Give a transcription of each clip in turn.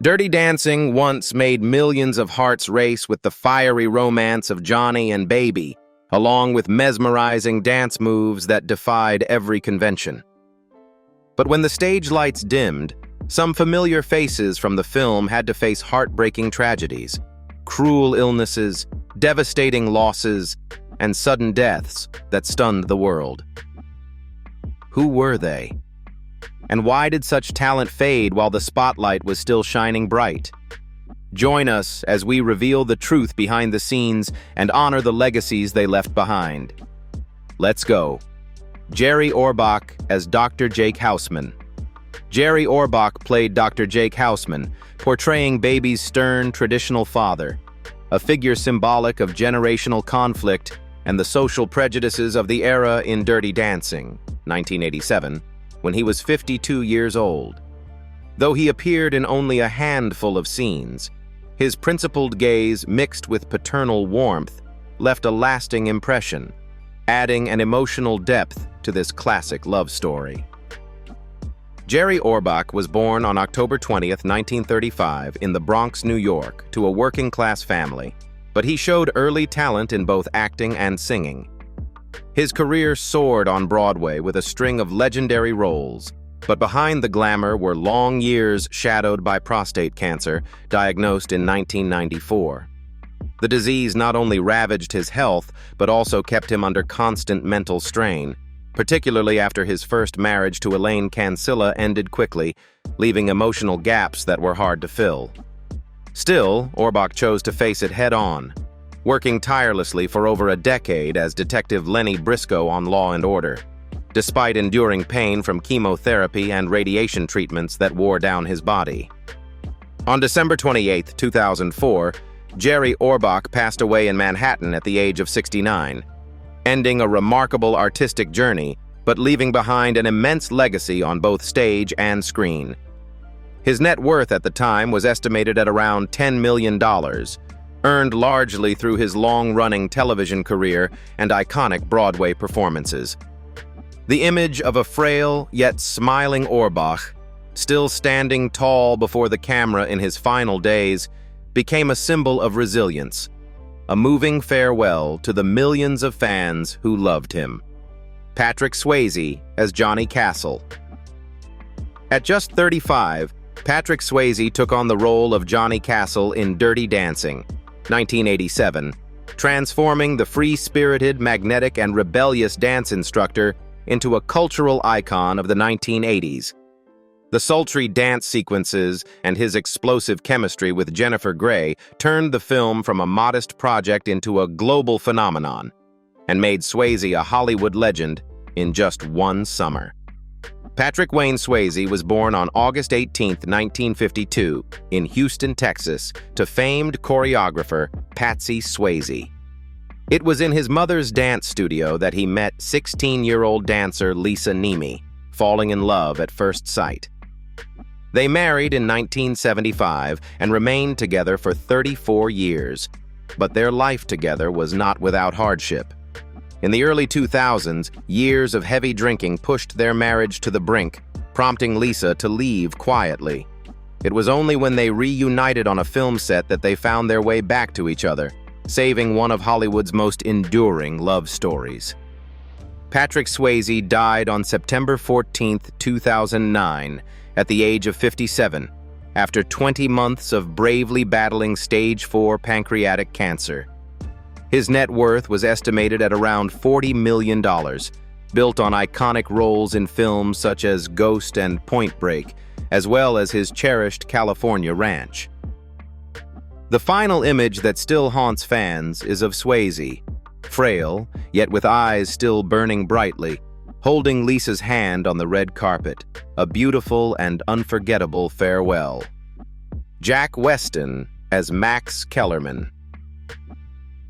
Dirty Dancing once made millions of hearts race with the fiery romance of Johnny and Baby, along with mesmerizing dance moves that defied every convention. But when the stage lights dimmed, some familiar faces from the film had to face heartbreaking tragedies, cruel illnesses, devastating losses, and sudden deaths that stunned the world. Who were they? And why did such talent fade while the spotlight was still shining bright? Join us as we reveal the truth behind the scenes and honor the legacies they left behind. Let's go. Garry Orbach as Dr. Jake Houseman. Garry Orbach played Dr. Jake Houseman, portraying Baby's stern, traditional father, a figure symbolic of generational conflict and the social prejudices of the era in Dirty Dancing, 1987, when he was 52 years old. Though he appeared in only a handful of scenes, his principled gaze mixed with paternal warmth left a lasting impression, adding an emotional depth to this classic love story. Garry Orbach was born on October 20th, 1935 in the Bronx, New York, to a working-class family, but he showed early talent in both acting and singing. His career soared on Broadway with a string of legendary roles, but behind the glamour were long years shadowed by prostate cancer, diagnosed in 1994. The disease not only ravaged his health, but also kept him under constant mental strain, particularly after his first marriage to Elaine Cancilla ended quickly, leaving emotional gaps that were hard to fill. Still, Orbach chose to face it head-on, working tirelessly for over a decade as Detective Lenny Briscoe on Law and Order, despite enduring pain from chemotherapy and radiation treatments that wore down his body. On December 28, 2004, Garry Orbach passed away in Manhattan at the age of 69, ending a remarkable artistic journey, but leaving behind an immense legacy on both stage and screen. His net worth at the time was estimated at around $10 million, earned largely through his long-running television career and iconic Broadway performances. The image of a frail yet smiling Orbach, still standing tall before the camera in his final days, became a symbol of resilience, a moving farewell to the millions of fans who loved him. Patrick Swayze as Johnny Castle. At just 35, Patrick Swayze took on the role of Johnny Castle in Dirty Dancing, 1987, transforming the free-spirited, magnetic, and rebellious dance instructor into a cultural icon of the 1980s. The sultry dance sequences and his explosive chemistry with Jennifer Grey turned the film from a modest project into a global phenomenon and made Swayze a Hollywood legend in just one summer. Patrick Wayne Swayze was born on August 18, 1952, in Houston, Texas, to famed choreographer Patsy Swayze. It was in his mother's dance studio that he met 16-year-old dancer Lisa Nemi, falling in love at first sight. They married in 1975 and remained together for 34 years, but their life together was not without hardship. In the early 2000s, years of heavy drinking pushed their marriage to the brink, prompting Lisa to leave quietly. It was only when they reunited on a film set that they found their way back to each other, saving one of Hollywood's most enduring love stories. Patrick Swayze died on September 14, 2009, at the age of 57, after 20 months of bravely battling stage 4 pancreatic cancer. His net worth was estimated at around $40 million, built on iconic roles in films such as Ghost and Point Break, as well as his cherished California ranch. The final image that still haunts fans is of Swayze, frail, yet with eyes still burning brightly, holding Lisa's hand on the red carpet, a beautiful and unforgettable farewell. Jack Weston as Max Kellerman.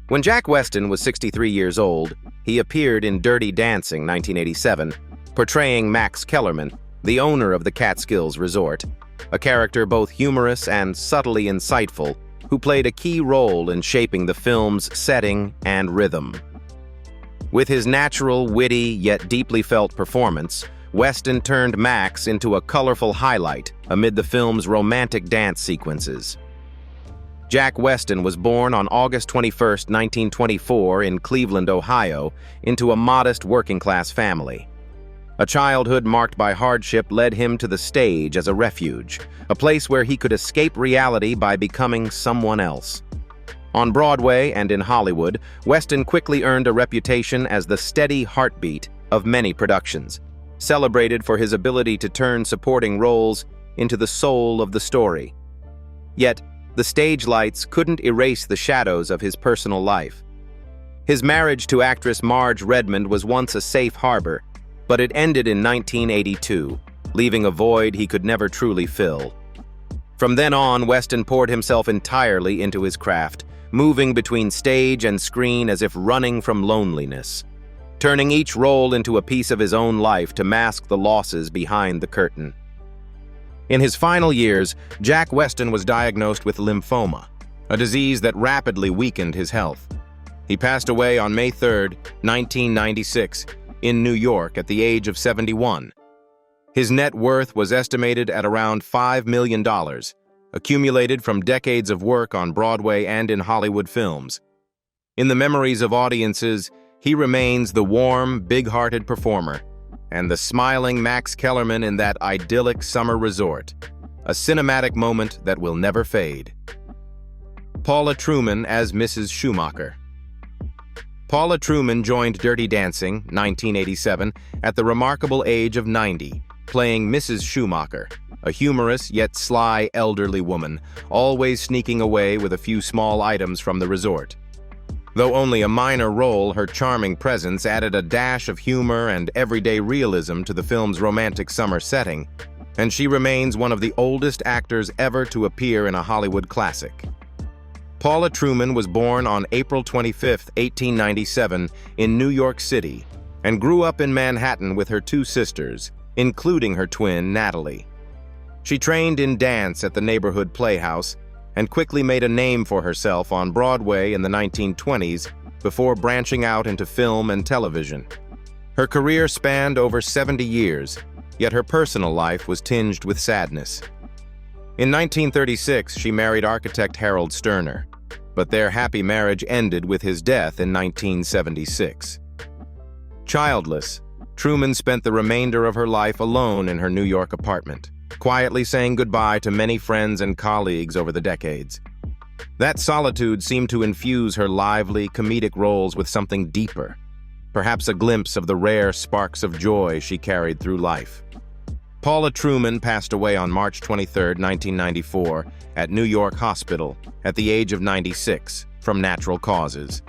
When Jack Weston was 63 years old, he appeared in Dirty Dancing, 1987, portraying Max Kellerman, the owner of the Catskills Resort, a character both humorous and subtly insightful, who played a key role in shaping the film's setting and rhythm. With his natural, witty, yet deeply felt performance, Weston turned Max into a colorful highlight amid the film's romantic dance sequences. Jack Weston was born on August 21, 1924, in Cleveland, Ohio, into a modest working-class family. A childhood marked by hardship led him to the stage as a refuge, a place where he could escape reality by becoming someone else. On Broadway and in Hollywood, Weston quickly earned a reputation as the steady heartbeat of many productions, celebrated for his ability to turn supporting roles into the soul of the story. Yet, the stage lights couldn't erase the shadows of his personal life. His marriage to actress Marge Redmond was once a safe harbor, but it ended in 1982, leaving a void he could never truly fill. From then on, Weston poured himself entirely into his craft, moving between stage and screen as if running from loneliness, turning each role into a piece of his own life to mask the losses behind the curtain. In his final years, Jack Weston was diagnosed with lymphoma, a disease that rapidly weakened his health. He passed away on May 3, 1996, in New York at the age of 71. His net worth was estimated at around $5 million, accumulated from decades of work on Broadway and in Hollywood films. In the memories of audiences, he remains the warm, big-hearted performer and the smiling Max Kellerman in that idyllic summer resort, a cinematic moment that will never fade. Paula Truman as Mrs. Schumacher. Paula Truman joined Dirty Dancing, 1987, at the remarkable age of 90, playing Mrs. Schumacher, a humorous yet sly elderly woman, always sneaking away with a few small items from the resort. Though only a minor role, her charming presence added a dash of humor and everyday realism to the film's romantic summer setting, and she remains one of the oldest actors ever to appear in a Hollywood classic. Paula Truman was born on April 25, 1897, in New York City, and grew up in Manhattan with her two sisters, including her twin, Natalie. She trained in dance at the neighborhood playhouse and quickly made a name for herself on Broadway in the 1920s before branching out into film and television. Her career spanned over 70 years, yet her personal life was tinged with sadness. In 1936, she married architect Harold Sterner, but their happy marriage ended with his death in 1976. Childless, Truman spent the remainder of her life alone in her New York apartment, quietly saying goodbye to many friends and colleagues over the decades. That solitude seemed to infuse her lively, comedic roles with something deeper, perhaps a glimpse of the rare sparks of joy she carried through life. Paula Truman passed away on March 23, 1994, at New York Hospital at the age of 96 from natural causes.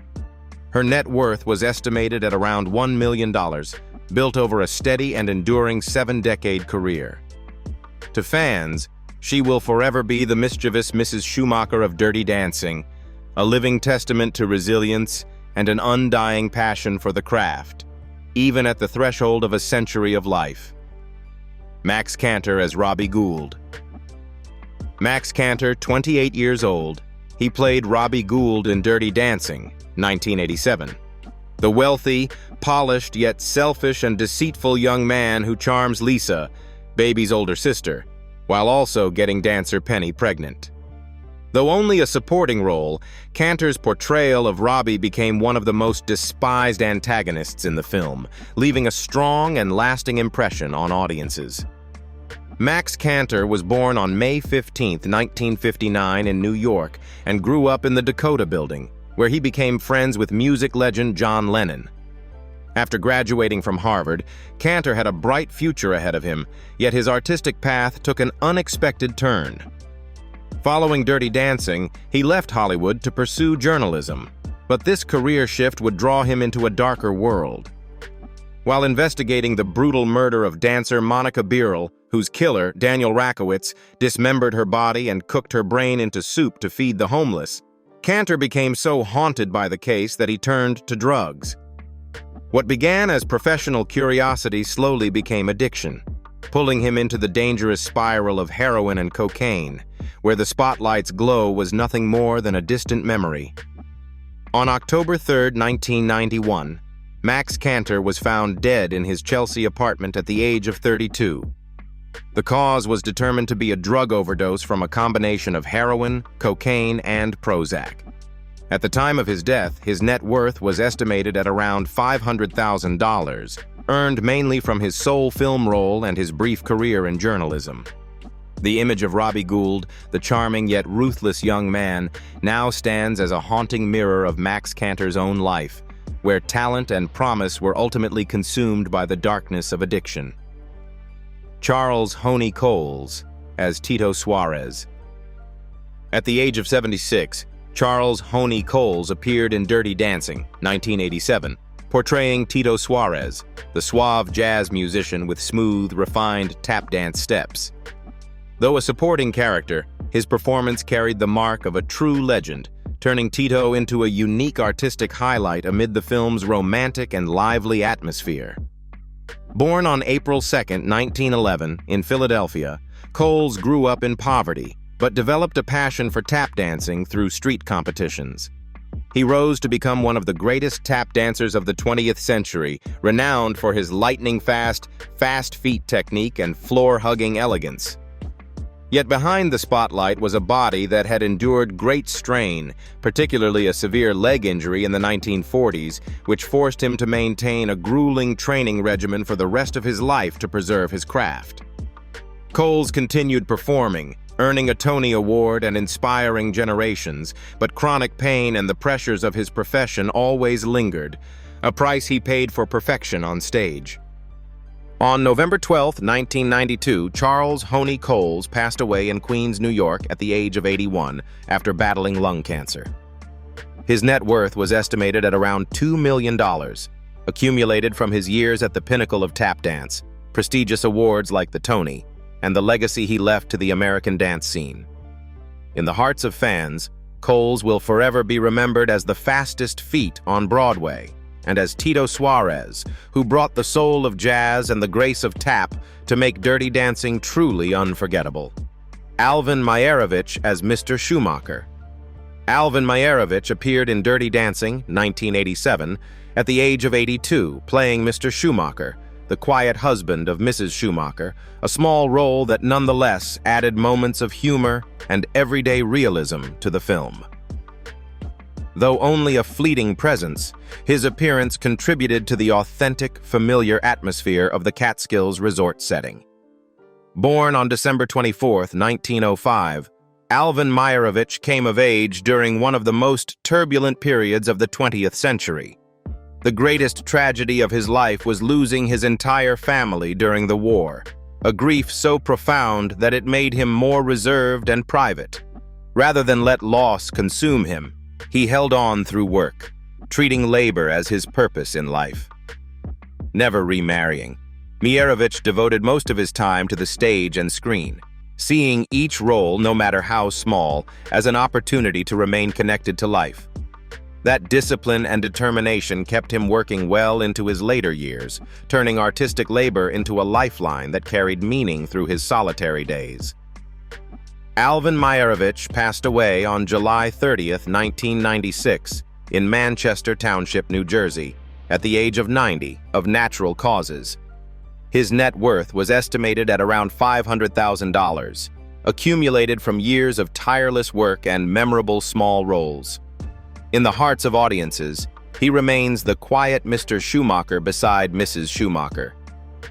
Her net worth was estimated at around $1 million, built over a steady and enduring 7-decade career. To fans, she will forever be the mischievous Mrs. Schumacher of Dirty Dancing, a living testament to resilience and an undying passion for the craft, even at the threshold of a century of life. Max Cantor as Robbie Gould. Max Cantor, 28 years old, he played Robbie Gould in Dirty Dancing, 1987. The wealthy, polished yet selfish and deceitful young man who charms Lisa, Baby's older sister, while also getting dancer Penny pregnant. Though only a supporting role, Cantor's portrayal of Robbie became one of the most despised antagonists in the film, leaving a strong and lasting impression on audiences. Max Cantor was born on May 15, 1959 in New York and grew up in the Dakota Building, where he became friends with music legend John Lennon. After graduating from Harvard, Cantor had a bright future ahead of him, yet his artistic path took an unexpected turn. Following Dirty Dancing, he left Hollywood to pursue journalism, but this career shift would draw him into a darker world. While investigating the brutal murder of dancer Monica Beryl, whose killer, Daniel Rakowitz, dismembered her body and cooked her brain into soup to feed the homeless, Cantor became so haunted by the case that he turned to drugs. What began as professional curiosity slowly became addiction, pulling him into the dangerous spiral of heroin and cocaine, where the spotlight's glow was nothing more than a distant memory. On October 3, 1991, Max Cantor was found dead in his Chelsea apartment at the age of 32. The cause was determined to be a drug overdose from a combination of heroin, cocaine, and Prozac. At the time of his death, his net worth was estimated at around $500,000, earned mainly from his sole film role and his brief career in journalism. The image of Robbie Gould, the charming yet ruthless young man, now stands as a haunting mirror of Max Cantor's own life, where talent and promise were ultimately consumed by the darkness of addiction. Charles "Honi" Coles as Tito Suarez. At the age of 76, Charles "Honi" Coles appeared in Dirty Dancing, 1987, portraying Tito Suarez, the suave jazz musician with smooth, refined tap dance steps. Though a supporting character, his performance carried the mark of a true legend, turning Tito into a unique artistic highlight amid the film's romantic and lively atmosphere. Born on April 2, 1911, in Philadelphia, Coles grew up in poverty, but developed a passion for tap dancing through street competitions. He rose to become one of the greatest tap dancers of the 20th century, renowned for his lightning-fast, fast feet technique and floor-hugging elegance. Yet behind the spotlight was a body that had endured great strain, particularly a severe leg injury in the 1940s, which forced him to maintain a grueling training regimen for the rest of his life to preserve his craft. Coles continued performing, earning a Tony Award and inspiring generations, but chronic pain and the pressures of his profession always lingered, a price he paid for perfection on stage. On November 12, 1992, Charles "Honi" Coles passed away in Queens, New York at the age of 81 after battling lung cancer. His net worth was estimated at around $2 million, accumulated from his years at the pinnacle of tap dance, prestigious awards like the Tony, and the legacy he left to the American dance scene. In the hearts of fans, Coles will forever be remembered as the fastest feet on Broadway, and as Tito Suarez, who brought the soul of jazz and the grace of tap to make Dirty Dancing truly unforgettable. Alvin Myerovich as Mr. Schumacher. Alvin Myerovich appeared in Dirty Dancing, 1987, at the age of 82, playing Mr. Schumacher, the quiet husband of Mrs. Schumacher, a small role that nonetheless added moments of humor and everyday realism to the film. Though only a fleeting presence, his appearance contributed to the authentic, familiar atmosphere of the Catskills resort setting. Born on December 24, 1905, Alvin Myerovich came of age during one of the most turbulent periods of the 20th century. The greatest tragedy of his life was losing his entire family during the war, a grief so profound that it made him more reserved and private. Rather than let loss consume him, he held on through work, treating labor as his purpose in life. Never remarrying, Myerovich devoted most of his time to the stage and screen, seeing each role, no matter how small, as an opportunity to remain connected to life. That discipline and determination kept him working well into his later years, turning artistic labor into a lifeline that carried meaning through his solitary days. Alvin Myerovich passed away on July 30, 1996, in Manchester Township, New Jersey, at the age of 90, of natural causes. His net worth was estimated at around $500,000, accumulated from years of tireless work and memorable small roles. In the hearts of audiences, he remains the quiet Mr. Schumacher beside Mrs. Schumacher,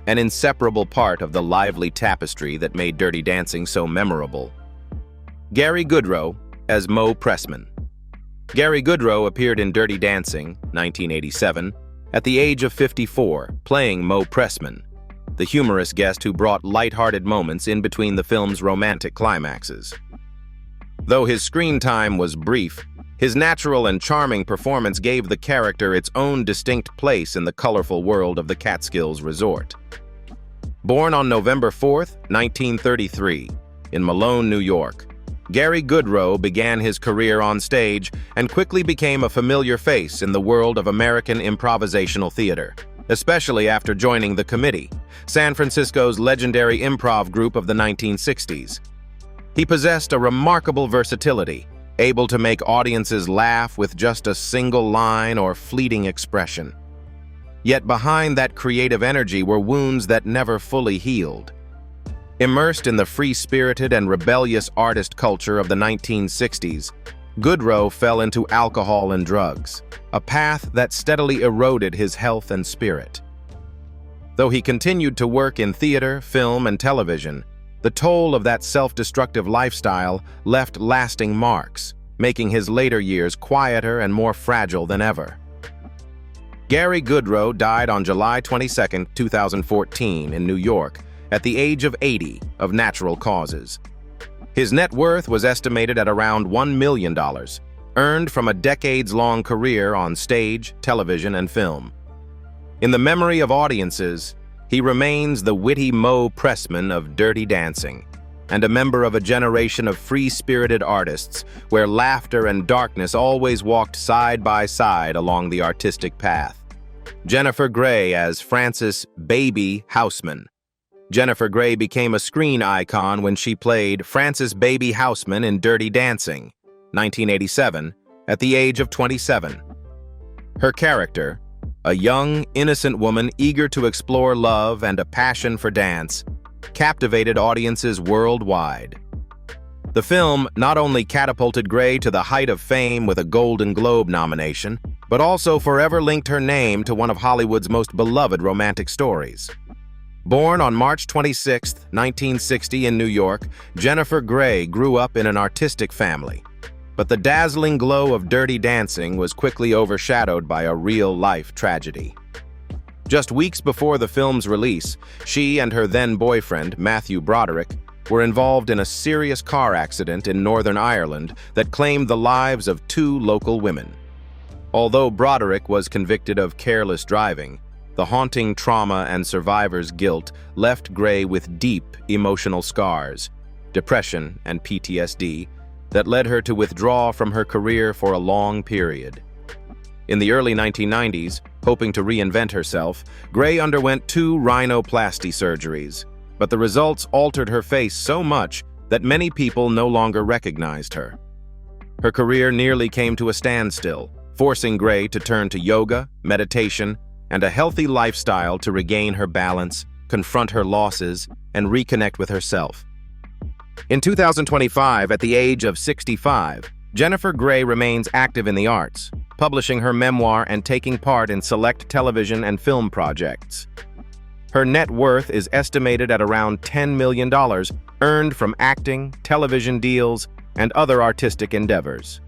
an inseparable part of the lively tapestry that made Dirty Dancing so memorable. Garry Goodrow as Moe Pressman. Garry Goodrow appeared in Dirty Dancing, 1987, at the age of 54, playing Moe Pressman, the humorous guest who brought light-hearted moments in between the film's romantic climaxes. Though his screen time was brief, his natural and charming performance gave the character its own distinct place in the colorful world of the Catskills resort. Born on November 4, 1933, in Malone, New York, Garry Goodrow began his career on stage and quickly became a familiar face in the world of American improvisational theater, especially after joining the Committee, San Francisco's legendary improv group of the 1960s. He possessed a remarkable versatility, able to make audiences laugh with just a single line or fleeting expression. Yet behind that creative energy were wounds that never fully healed. Immersed in the free-spirited and rebellious artist culture of the 1960s, Goodrow fell into alcohol and drugs, a path that steadily eroded his health and spirit. Though he continued to work in theater, film, and television, the toll of that self-destructive lifestyle left lasting marks, making his later years quieter and more fragile than ever. Garry Goodrow died on July 22, 2014, in New York, at the age of 80, of natural causes. His net worth was estimated at around $1 million, earned from a decades-long career on stage, television, and film. In the memory of audiences, he remains the witty Moe Pressman of Dirty Dancing, and a member of a generation of free-spirited artists where laughter and darkness always walked side by side along the artistic path. Jennifer Grey as Frances "Baby" Houseman. Jennifer Grey became a screen icon when she played Frances "Baby" Houseman in Dirty Dancing, 1987, at the age of 27. Her character, a young, innocent woman eager to explore love and a passion for dance, captivated audiences worldwide. The film not only catapulted Grey to the height of fame with a Golden Globe nomination, but also forever linked her name to one of Hollywood's most beloved romantic stories. Born on March 26, 1960 in New York, Jennifer Grey grew up in an artistic family. But the dazzling glow of Dirty Dancing was quickly overshadowed by a real-life tragedy. Just weeks before the film's release, she and her then-boyfriend, Matthew Broderick, were involved in a serious car accident in Northern Ireland that claimed the lives of 2 local women. Although Broderick was convicted of careless driving, the haunting trauma and survivor's guilt left Grey with deep emotional scars, depression, and PTSD that led her to withdraw from her career for a long period. In the early 1990s, hoping to reinvent herself, Grey underwent 2 rhinoplasty surgeries, but the results altered her face so much that many people no longer recognized her. Her career nearly came to a standstill, forcing Grey to turn to yoga, meditation, and a healthy lifestyle to regain her balance, confront her losses, and reconnect with herself. In 2025, at the age of 65, Jennifer Grey remains active in the arts, publishing her memoir and taking part in select television and film projects. Her net worth is estimated at around $10 million, earned from acting, television deals, and other artistic endeavors.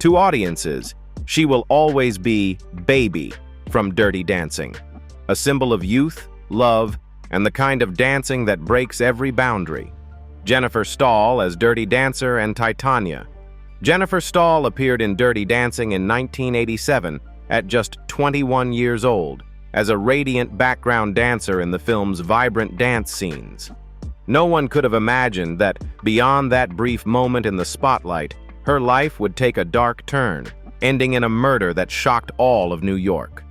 To audiences, she will always be Baby from Dirty Dancing, a symbol of youth, love, and the kind of dancing that breaks every boundary. Jennifer Stahl as Dirty Dancer and Titania. Jennifer Stahl appeared in Dirty Dancing in 1987 at just 21 years old as a radiant background dancer in the film's vibrant dance scenes. No one could have imagined that, beyond that brief moment in the spotlight, her life would take a dark turn, ending in a murder that shocked all of New York.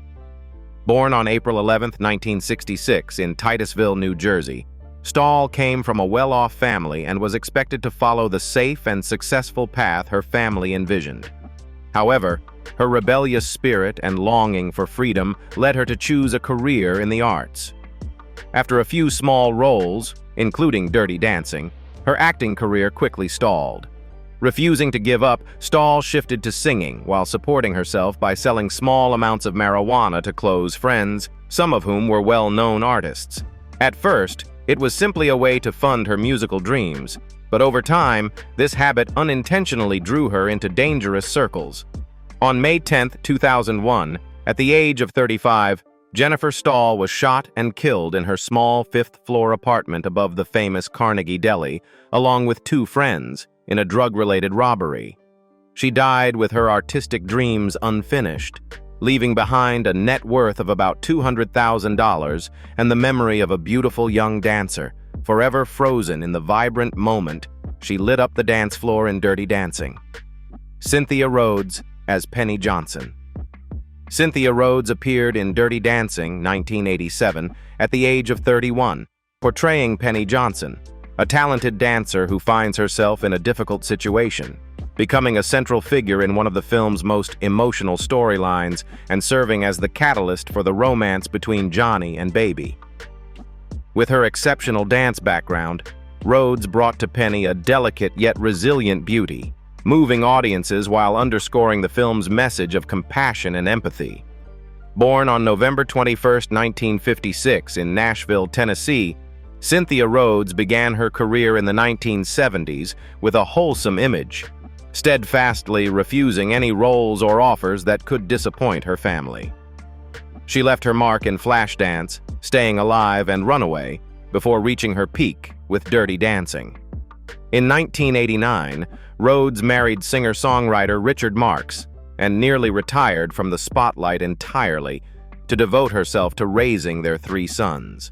Born on April 11, 1966, in Titusville, New Jersey, Stahl came from a well-off family and was expected to follow the safe and successful path her family envisioned. However, her rebellious spirit and longing for freedom led her to choose a career in the arts. After a few small roles, including Dirty Dancing, her acting career quickly stalled. Refusing to give up, Stahl shifted to singing while supporting herself by selling small amounts of marijuana to close friends, some of whom were well-known artists. At first, it was simply a way to fund her musical dreams, but over time, this habit unintentionally drew her into dangerous circles. On May 10, 2001, at the age of 35, Jennifer Stahl was shot and killed in her small 5th-floor apartment above the famous Carnegie Deli, along with 2 friends, in a drug-related robbery. She died with her artistic dreams unfinished, leaving behind a net worth of about $200,000 and the memory of a beautiful young dancer, forever frozen in the vibrant moment she lit up the dance floor in Dirty Dancing. Cynthia Rhodes as Penny Johnson. Cynthia Rhodes appeared in Dirty Dancing, 1987, at the age of 31, portraying Penny Johnson, a talented dancer who finds herself in a difficult situation, becoming a central figure in one of the film's most emotional storylines and serving as the catalyst for the romance between Johnny and Baby. With her exceptional dance background, Rhodes brought to Penny a delicate yet resilient beauty, moving audiences while underscoring the film's message of compassion and empathy. Born on November 21, 1956 in Nashville, Tennessee, Cynthia Rhodes began her career in the 1970s with a wholesome image, steadfastly refusing any roles or offers that could disappoint her family. She left her mark in Flashdance, Staying Alive, and Runaway before reaching her peak with Dirty Dancing. In 1989, Rhodes married singer-songwriter Richard Marx and nearly retired from the spotlight entirely to devote herself to raising their 3 sons.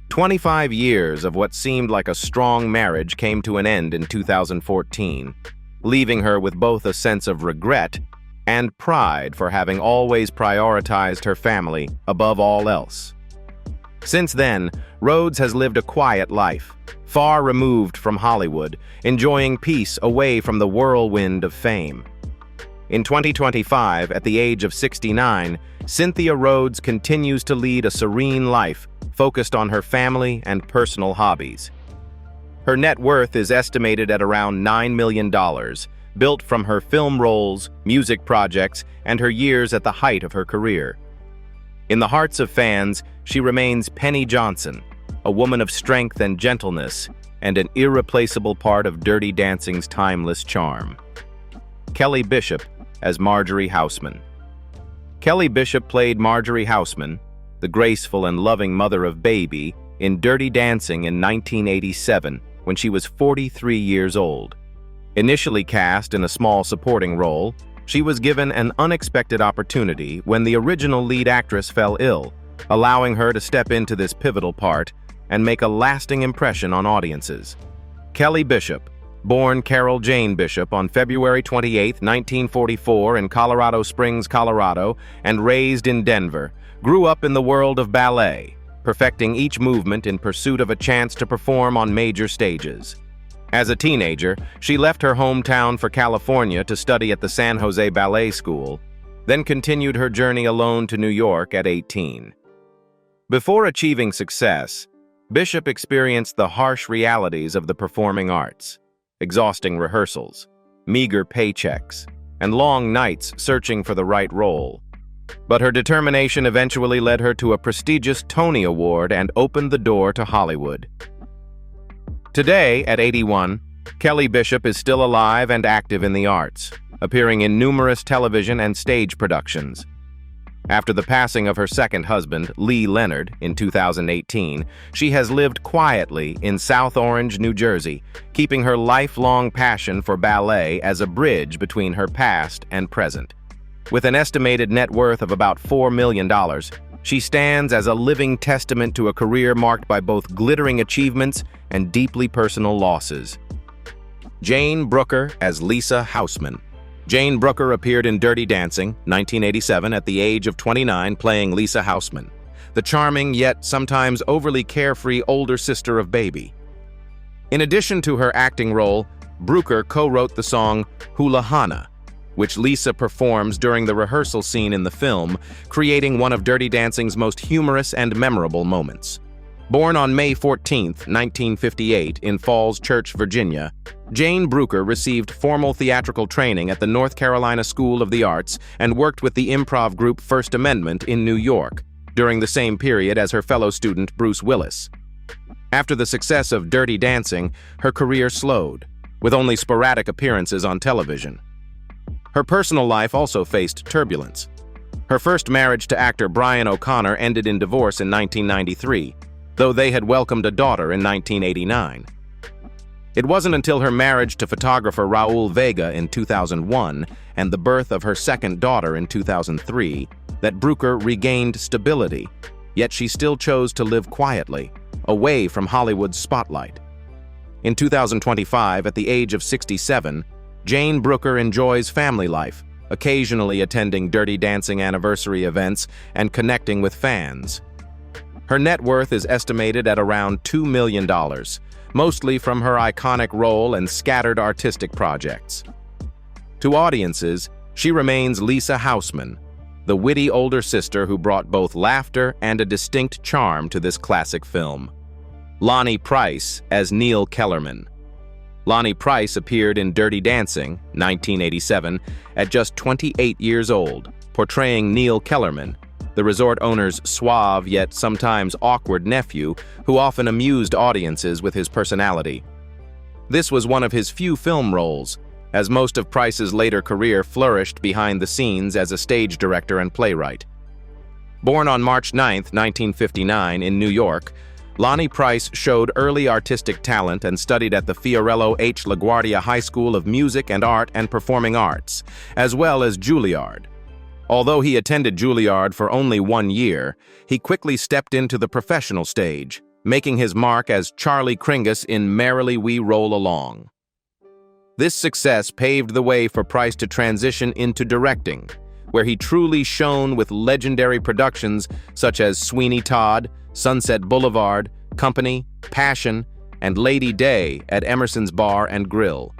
25 years of what seemed like a strong marriage came to an end in 2014, leaving her with both a sense of regret and pride for having always prioritized her family above all else. Since then, Rhodes has lived a quiet life, far removed from Hollywood, enjoying peace away from the whirlwind of fame. In 2025, at the age of 69, Cynthia Rhodes continues to lead a serene life focused on her family and personal hobbies. Her net worth is estimated at around $9 million, built from her film roles, music projects, and her years at the height of her career. In the hearts of fans, she remains Penny Johnson, a woman of strength and gentleness, and an irreplaceable part of Dirty Dancing's timeless charm. Kelly Bishop as Marjorie Houseman. Kelly Bishop played Marjorie Houseman, the graceful and loving mother of Baby, in Dirty Dancing in 1987 when she was 43 years old. Initially cast in a small supporting role, she was given an unexpected opportunity when the original lead actress fell ill, allowing her to step into this pivotal part and make a lasting impression on audiences. Kelly Bishop, born Carol Jane Bishop on February 28, 1944 in Colorado Springs, Colorado, and raised in Denver, grew up in the world of ballet, perfecting each movement in pursuit of a chance to perform on major stages. As a teenager, she left her hometown for California to study at the San Jose Ballet School, then continued her journey alone to New York at 18. Before achieving success, Bishop experienced the harsh realities of the performing arts, exhausting rehearsals, meager paychecks, and long nights searching for the right role. But her determination eventually led her to a prestigious Tony Award and opened the door to Hollywood. Today, at 81, Kelly Bishop is still alive and active in the arts, appearing in numerous television and stage productions. After the passing of her second husband, Lee Leonard, in 2018, she has lived quietly in South Orange, New Jersey, keeping her lifelong passion for ballet as a bridge between her past and present. With an estimated net worth of about $4 million, she stands as a living testament to a career marked by both glittering achievements and deeply personal losses. Jane Brucker as Lisa Houseman. Jane Brucker appeared in Dirty Dancing, 1987, at the age of 29, playing Lisa Houseman, the charming yet sometimes overly carefree older sister of Baby. In addition to her acting role, Brucker co-wrote the song Hula Hana, which Lisa performs during the rehearsal scene in the film, creating one of Dirty Dancing's most humorous and memorable moments. Born on May 14, 1958, in Falls Church, Virginia, Jane Brucker received formal theatrical training at the North Carolina School of the Arts and worked with the improv group First Amendment in New York, during the same period as her fellow student Bruce Willis. After the success of Dirty Dancing, her career slowed, with only sporadic appearances on television. Her personal life also faced turbulence. Her first marriage to actor Brian O'Connor ended in divorce in 1993, though they had welcomed a daughter in 1989. It wasn't until her marriage to photographer Raul Vega in 2001 and the birth of her second daughter in 2003 that Brucker regained stability, yet she still chose to live quietly, away from Hollywood's spotlight. In 2025, at the age of 67, Jane Brucker enjoys family life, occasionally attending Dirty Dancing anniversary events and connecting with fans. Her net worth is estimated at around $2 million, mostly from her iconic role and scattered artistic projects. To audiences, she remains Lisa Houseman, the witty older sister who brought both laughter and a distinct charm to this classic film. Lonny Price as Neil Kellerman. Lonny Price appeared in Dirty Dancing, 1987, at just 28 years old, portraying Neil Kellerman, the resort owner's suave yet sometimes awkward nephew who often amused audiences with his personality. This was one of his few film roles, as most of Price's later career flourished behind the scenes as a stage director and playwright. Born on March 9, 1959, in New York, Lonny Price showed early artistic talent and studied at the Fiorello H. LaGuardia High School of Music and Art and Performing Arts, as well as Juilliard. Although he attended Juilliard for only 1 year, he quickly stepped into the professional stage, making his mark as Charlie Kringus in Merrily We Roll Along. This success paved the way for Price to transition into directing, where he truly shone with legendary productions such as Sweeney Todd, Sunset Boulevard, Company, Passion, and Lady Day at Emerson's Bar and Grill.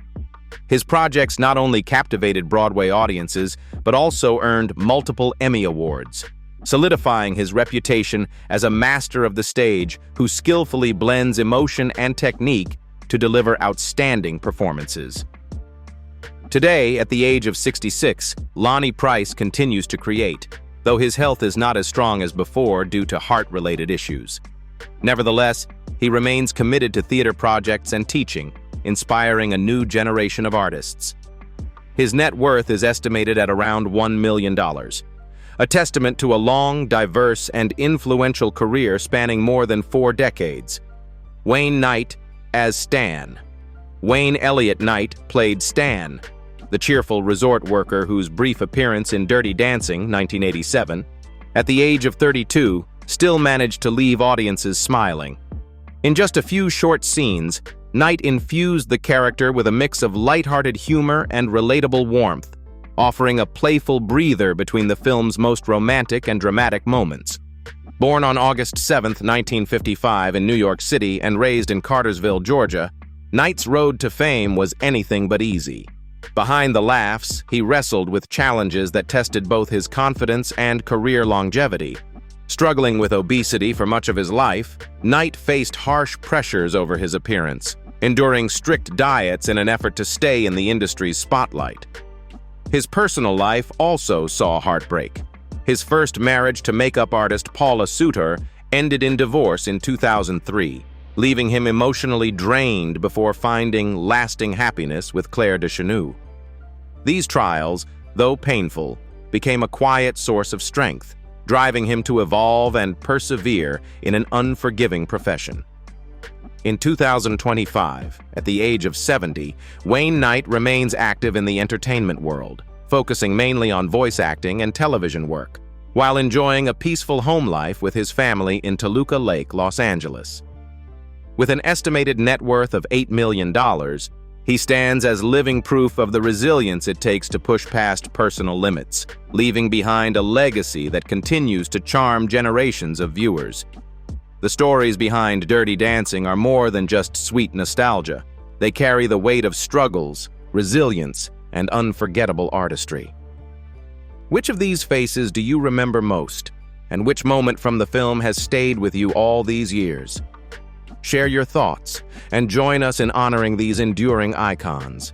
His projects not only captivated Broadway audiences, but also earned multiple Emmy Awards, solidifying his reputation as a master of the stage who skillfully blends emotion and technique to deliver outstanding performances. Today, at the age of 66, Lonny Price continues to create, though his health is not as strong as before due to heart-related issues. Nevertheless, he remains committed to theater projects and teaching, inspiring a new generation of artists. His net worth is estimated at around $1 million, a testament to a long, diverse, and influential career spanning more than 4 decades. Wayne Knight as Stan. Wayne Elliott Knight played Stan, the cheerful resort worker whose brief appearance in Dirty Dancing, 1987, at the age of 32, still managed to leave audiences smiling. In just a few short scenes, Knight infused the character with a mix of lighthearted humor and relatable warmth, offering a playful breather between the film's most romantic and dramatic moments. Born on August 7, 1955 in New York City and raised in Cartersville, Georgia, Knight's road to fame was anything but easy. Behind the laughs, he wrestled with challenges that tested both his confidence and career longevity. Struggling with obesity for much of his life, Knight faced harsh pressures over his appearance, enduring strict diets in an effort to stay in the industry's spotlight. His personal life also saw heartbreak. His first marriage to makeup artist Paula Truman ended in divorce in 2003, leaving him emotionally drained before finding lasting happiness with Claire de Chanute. These trials, though painful, became a quiet source of strength, driving him to evolve and persevere in an unforgiving profession. In 2025, at the age of 70, Wayne Knight remains active in the entertainment world, focusing mainly on voice acting and television work, while enjoying a peaceful home life with his family in Toluca Lake, Los Angeles. With an estimated net worth of $8 million, he stands as living proof of the resilience it takes to push past personal limits, leaving behind a legacy that continues to charm generations of viewers. The stories behind Dirty Dancing are more than just sweet nostalgia. They carry the weight of struggles, resilience, and unforgettable artistry. Which of these faces do you remember most, and which moment from the film has stayed with you all these years? Share your thoughts and join us in honoring these enduring icons.